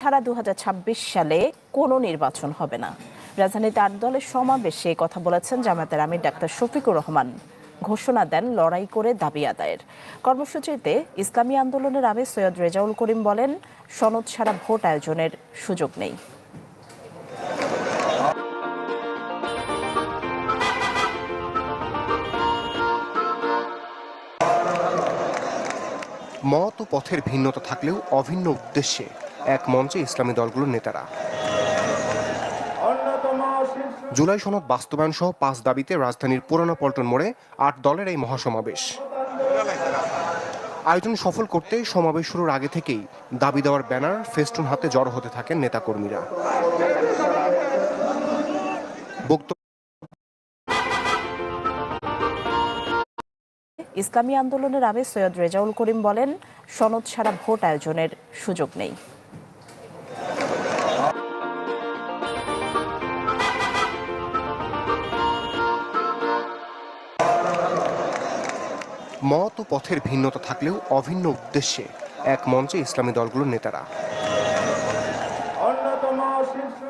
ছাড়া 2026 সালে কোনো নির্বাচন হবে না। রাজধানীতে 8 দলের সমাবেশে কথা বলেছেন জামায়াতের আমির ডাক্তার শফিকুর রহমান। ঘোষণা দেন লড়াই করে দাবি আদায়ের। কর্মসূচিতে ইসলামী আন্দোলনের আমির সৈয়দ রেজাউল করিম বলেন, সনদ ছাড়া ভোট আয়োজনের সুযোগ নেই। মত ও পথের ভিন্নতা থাকলেও অভিন্ন উদ্দেশ্যে এক মঞ্চে ইসলামী দলগুলোর নেতারা। জুলাই সনদ বাস্তবায়ন সহ 5 দাবিতে রাজধানীর পুরানো পল্টন মোড়ে 8 দলের এই মহাসমাবেশ। আয়োজন সফল করতে সমাবেশ শুরুর আগে থেকেই দাবি দেওয়ার ব্যানার, ফেস্টুন হাতে জড়ো হতে থাকেন নেতাকর্মীরা। ইসলামী আন্দোলনের আমির সৈয়দ রেজাউল করিম বলেন, সনদ ছাড়া ভোট আয়োজনের সুযোগ নেই। মত ও পথের ভিন্নতা থাকলেও অভিন্ন উদ্দেশ্যে এক মঞ্চে ইসলামী দলগুলোর নেতারা।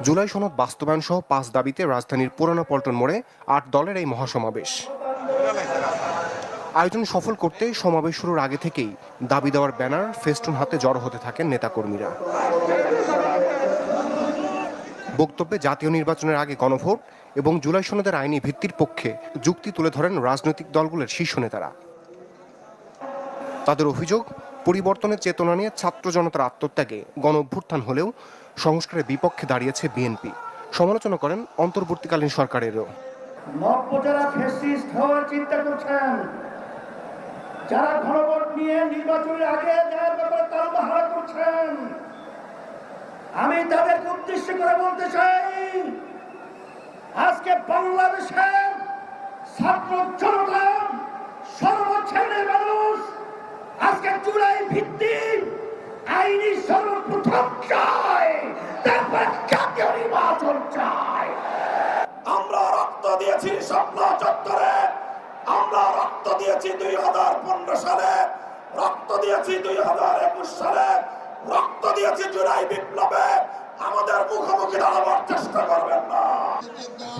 জুলাই সনদ বাস্তবায়ন সহ 5 দাবিতে রাজধানীর পুরানো পল্টন মোড়ে 8 দলের এই মহাসমাবেশ। আয়োজন সফল করতে সমাবেশ শুরুর আগে থেকেই দাবি দেওয়ার ব্যানার, ফেস্টুন হাতে জড়ো হতে থাকেন নেতাকর্মীরা। বক্তব্যে জাতীয় নির্বাচনের আগে গণভোট এবং জুলাই সনদের আইনি ভিত্তির পক্ষে যুক্তি তুলে ধরেন রাজনৈতিক দলগুলোর শীর্ষ নেতারা। তাদের অভিযোগ, পরিবর্তনের চেতনা নিয়ে ছাত্র জনতার আত্মত্যাগে গণ অভ্যুত্থান হলেও সংস্কারের বিপক্ষে দাঁড়িয়েছে বিএনপি। সমালোচনা করেন অন্তর্বর্তীকালীন সরকারেরও। যারা ফ্যাসিস্ট হওয়ার চিন্তা করছেন, যারা গণভোট নিয়ে নির্বাচনের আগে যাওয়ার ব্যাপারে তালবাহারা করছেন, আমি তাদেরকে উদ্দেশ্য করে বলতে চাই, আজকে বাংলাদেশের ছাত্র জনতা, সর্বশ্রেণীর মানুষ আজকে জুলাই ভিত্তিক আইনি সর্বপ্রথম চায়, তারপর জাতীয় নির্বাচন চায়। আমরা রক্ত দিয়েছি শাপলা চত্বরে, আমরা রক্ত দিয়েছি 2015 সালে, রক্ত দিয়েছি 2021 সালে, রক্ত দিয়েছি জুলাই বিপ্লবে। আমাদের মুখোমুখি দাঁড়াবার চেষ্টা করবেন না।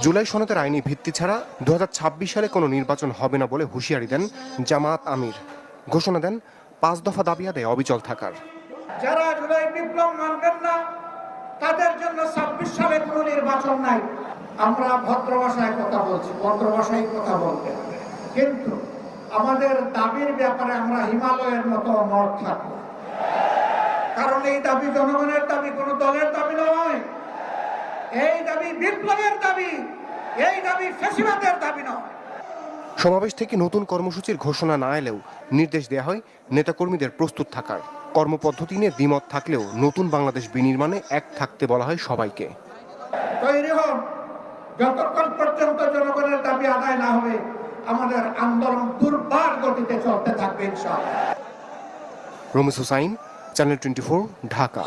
জুলাই সনদের আইনি ভিত্তি ছাড়া 2026 সালে কোনো নির্বাচন হবে না বলে হুঁশিয়ারি দেন জামায়াত আমির। ঘোষণা দেন 5 দফা দাবি আদায়ে অবিচল থাকার। যারা জুলাই বিপ্লব মানবেন না, তাদের জন্য 26 সালে কোনো নির্বাচন নাই। আমরা ভদ্র ভাষায় কথা বলছি, ভদ্র ভাষায় কথা বলতে হবে, কিন্তু আমাদের দাবির ব্যাপারে আমরা হিমালয়ের মতো অনড় থাকবো। কারণ এই দাবি জনগণের দাবি, কোন দলের দাবি নয়। এই দাবি বিপ্লবের দাবি, এই দাবি ফ্যাসিবাদের দাবি নয়। সমাবেশ থেকে নতুন কর্মসূচির ঘোষণা না এলেও নির্দেশ দেওয়া হয় নেতাকর্মীদের প্রস্তুত থাকার। কর্মপদ্ধতি নিয়ে দ্বিমত থাকলেও নতুন বাংলাদেশ বিনির্মাণে এক থাকতে বলা হয় সবাইকে। তৈরি হন, যতক্ষণ পর্যন্ত জনগণের দাবি আদায় না হবে আমাদের আন্দোলন দুর্বার গতিতে চলতে থাকবে ইনশাআল্লাহ। রমেশ হুসাইন, চ্যানেল 24, ঢাকা।